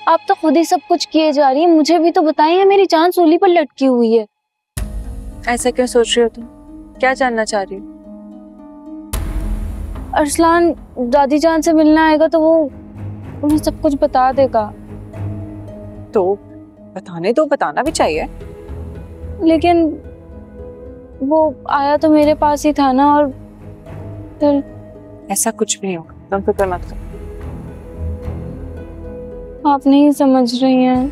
आप तो खुद ही सब कुछ किए जा रही है, मुझे भी तो बताइए, मेरी जान सूली पर लटकी हुई है। ऐसा क्यों सोच रही हो तुम? क्या जानना चाह रही हो? अरसलान दादी जान से मिलने आएगा तो वो उन्हें सब कुछ बता देगा। तो बताने दो, बताना भी चाहिए। लेकिन वो आया तो मेरे पास ही था ना, और फिर ऐसा कुछ भी नहीं होगा, तुम फिक्र मत करो। आप नहीं समझ रही हैं।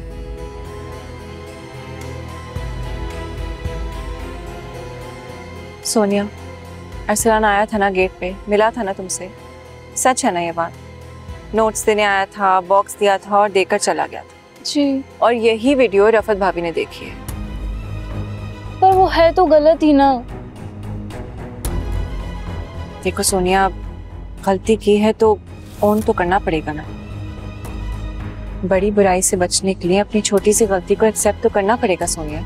सोनिया, अरसलान आया था ना गेट पे, मिला था ना तुमसे? सच है ना ये बात? नोट्स देने आया था, बॉक्स दिया था और देकर चला गया था जी। और यही वीडियो रफत भाभी ने देखी है। पर वो है तो गलत ही ना। देखो सोनिया, गलती की है तो ओन तो करना पड़ेगा ना। बड़ी बुराई से बचने के लिए अपनी छोटी सी गलती को एक्सेप्ट तो करना पड़ेगा सोनिया।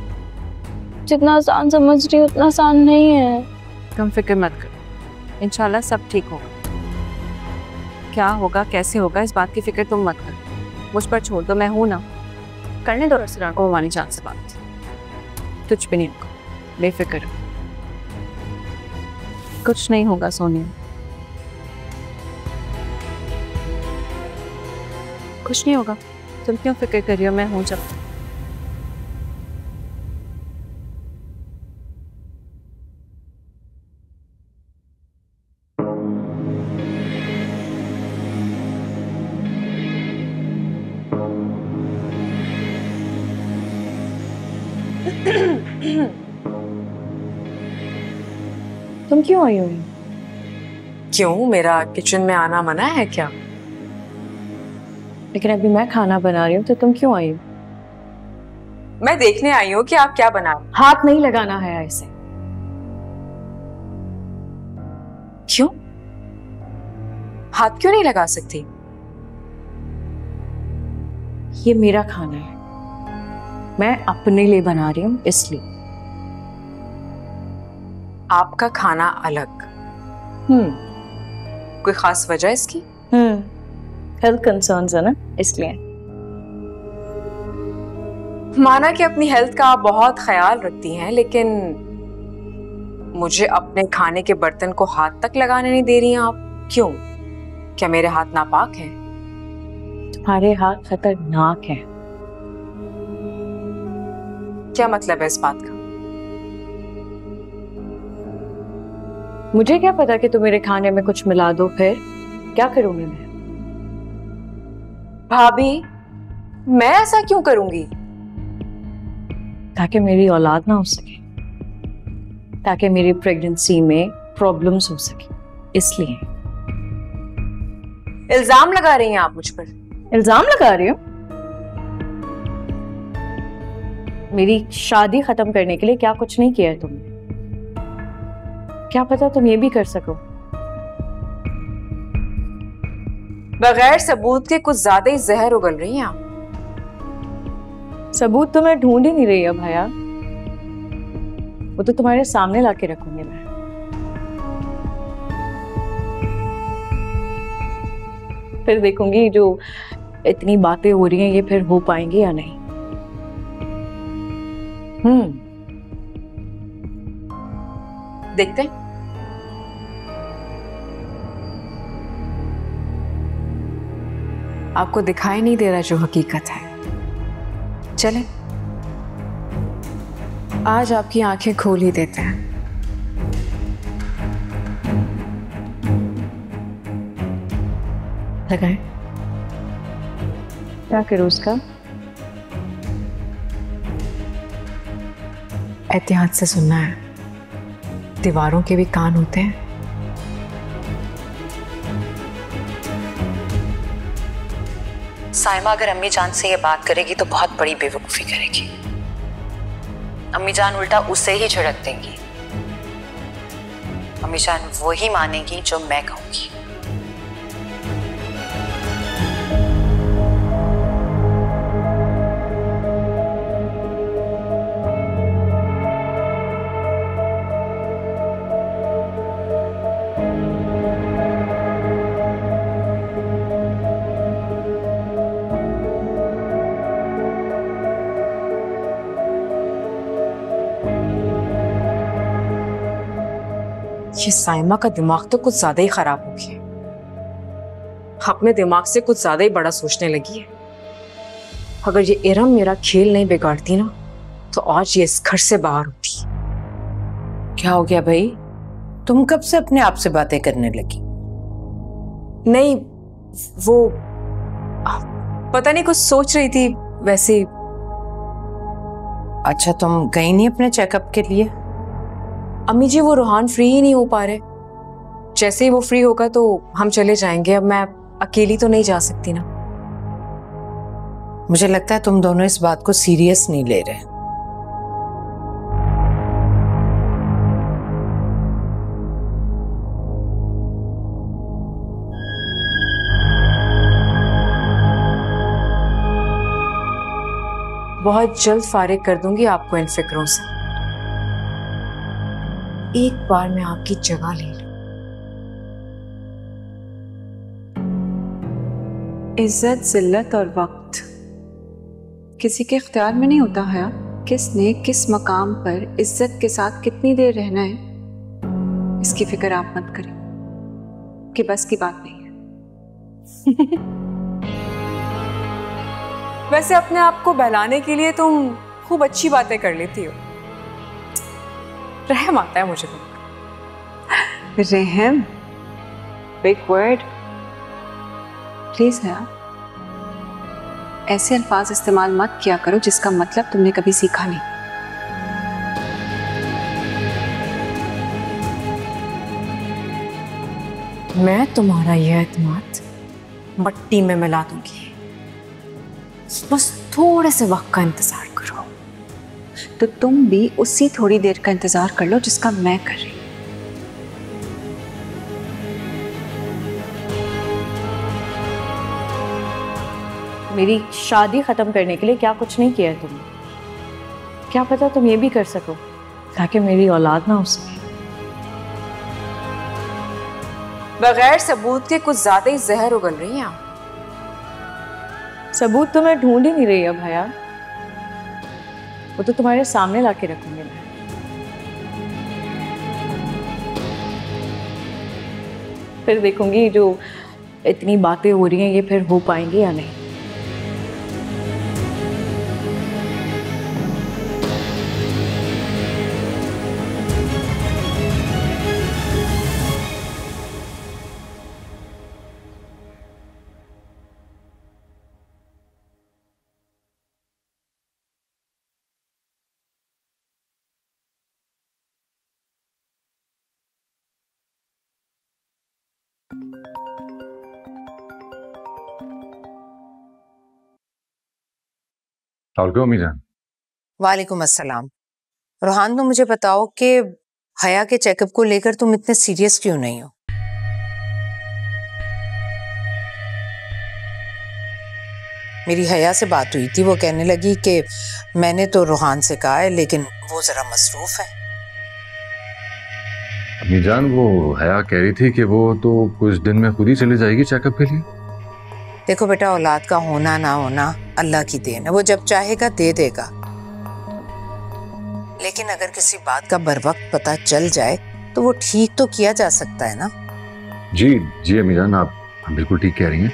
जितना आसान समझ रही हूँ उतना आसान नहीं है। तुम फिक्र मत करो, इंशाल्लाह सब ठीक होगा। क्या होगा कैसे होगा इस बात की फिक्र तुम मत करो, मुझ पर छोड़ दो, मैं हूं ना। करने दो अरसलान को हमारी जान से बात, कुछ भी नहीं होगा, बेफिक्र रहो। कुछ नहीं होगा सोनिया, कुछ नहीं होगा। तुम क्यों फिक्र कर रही हो? मैं हूं जब। तुम क्यों आई हो? क्यों, मेरा किचन में आना मना है क्या? लेकिन अभी मैं खाना बना रही हूँ, तो तुम क्यों आई हो? मैं देखने आई हूँ कि आप क्या बना रहे हैं। हाथ नहीं लगाना है ऐसे। क्यों? हाथ क्यों नहीं लगा सकती? ये मेरा खाना है, मैं अपने लिए बना रही हूँ इसलिए। आपका खाना अलग। कोई खास वजह इसकी? हेल्थ कंसर्न्स है ना, इसलिए। माना कि अपनी हेल्थ का आप बहुत ख्याल रखती हैं, लेकिन मुझे अपने खाने के बर्तन को हाथ तक लगाने नहीं दे रही हैं आप। क्यों? क्या मेरे हाथ नापाक हैं? तुम्हारे हाथ खतरनाक हैं। क्या मतलब है इस बात का? मुझे क्या पता कि तुम मेरे खाने में कुछ मिला दो, फिर क्या करूंगी मैं? भाभी, मैं ऐसा क्यों करूंगी? ताकि मेरी औलाद ना हो सके, ताकि मेरी प्रेगनेंसी में प्रॉब्लम्स हो सके, इसलिए। इल्जाम लगा रही हैं आप मुझ पर? इल्जाम लगा रही हो? मेरी शादी खत्म करने के लिए क्या कुछ नहीं किया है तुमने। क्या पता तुम ये भी कर सको। बगैर सबूत के कुछ ज्यादा ही जहर उगल रही हैं आप। सबूत तो मैं ढूंढ ही नहीं रही अब भैया, वो तो तुम्हारे सामने लाके रखूंगी मैं। फिर देखूंगी जो इतनी बातें हो रही हैं ये फिर हो पाएंगी या नहीं। देखते हैं। आपको दिखाई नहीं दे रहा जो हकीकत है। चलें, आज आपकी आंखें खोल ही देते हैं। लगाए क्या करूं उसका? एहतियात से सुनना है, दीवारों के भी कान होते हैं। साइमा अगर अम्मी जान से ये बात करेगी तो बहुत बड़ी बेवकूफी करेगी। अम्मी जान उल्टा उसे ही झिड़क देंगी। अम्मी जान वो ही मानेगी जो मैं कहूंगी। ये साइमा का दिमाग तो कुछ ज्यादा ही खराब हो गया है। अपने दिमाग से कुछ ज्यादा ही बड़ा सोचने लगी है। अगर ये इरम मेरा खेल नहीं बिगाड़ती ना तो आज ये इस घर से बाहर होती। क्या हो गया भाई? तुम कब से अपने आप से बातें करने लगी? नहीं, वो पता नहीं कुछ सोच रही थी वैसे। अच्छा, तुम गई नहीं अपने चेकअप के लिए? अम्मी जी, वो रूहान फ्री ही नहीं हो पा रहे। जैसे ही वो फ्री होगा तो हम चले जाएंगे। अब मैं अकेली तो नहीं जा सकती ना। मुझे लगता है तुम दोनों इस बात को सीरियस नहीं ले रहे। बहुत जल्द फारिग कर दूंगी आपको इन फिक्रों से। एक बार मैं आपकी जगह ले लूं। इज्जत, जिल्लत और वक्त किसी के इख्तियार में नहीं होता है। किसने किस मकाम पर इज्जत के साथ कितनी देर रहना है, इसकी फिक्र आप मत करें, कि बस की बात नहीं है। वैसे अपने आप को बहलाने के लिए तुम खूब अच्छी बातें कर लेती हो। रहम आता है मुझे तुम। रहम, बिग वर्ड। प्लीज है, ऐसे अल्फाज इस्तेमाल मत किया करो जिसका मतलब तुमने कभी सीखा नहीं। मैं तुम्हारा यह एतमाद मट्टी में मिला दूंगी। बस थोड़े से वक्त का इंतजार करो। तो तुम भी उसी थोड़ी देर का इंतजार कर लो जिसका मैं कर रही हूं। मेरी शादी खत्म करने के लिए क्या कुछ नहीं किया है तुमने। क्या पता तुम ये भी कर सको ताकि मेरी औलाद ना हो सके। बगैर सबूत के कुछ ज्यादा ही जहर उगल रही हैं आप। सबूत तो मैं ढूंढ ही नहीं रही अब हया, वो तो तुम्हारे सामने लाके रखूंगी मैं। फिर देखूंगी जो इतनी बातें हो रही हैं ये फिर हो पाएंगी या नहीं। अम्मी जान। वालेकुम अस्सलाम। रोहान, तुम मुझे बताओ कि हया के चेकअप को लेकर तुम इतने सीरियस क्यों नहीं हो? मेरी हया से बात हुई थी, वो कहने लगी कि मैंने तो रोहान से कहा है लेकिन वो जरा मसरूफ है। अम्मी जान, वो हया कह रही थी कि वो तो कुछ दिन में खुद ही चली जाएगी चेकअप के लिए। देखो बेटा, औलाद का होना ना होना अल्लाह की देन है, वो जब चाहेगा दे देगा। लेकिन अगर किसी बात का बरवक्त पता चल जाए तो वो ठीक तो किया जा सकता है ना। जी जी अम्मी जान, आप बिल्कुल ठीक कह रही हैं।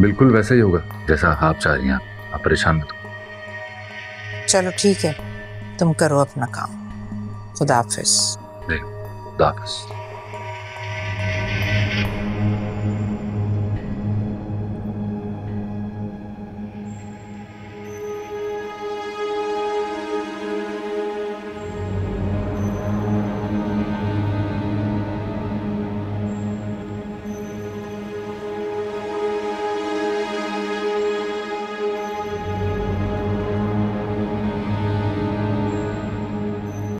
बिल्कुल वैसा ही होगा जैसा आप चाह रही हैं। आप परेशान मत हो। चलो ठीक है, तुम करो अपना काम। खुदा हाफिज। खुदा हाफिज।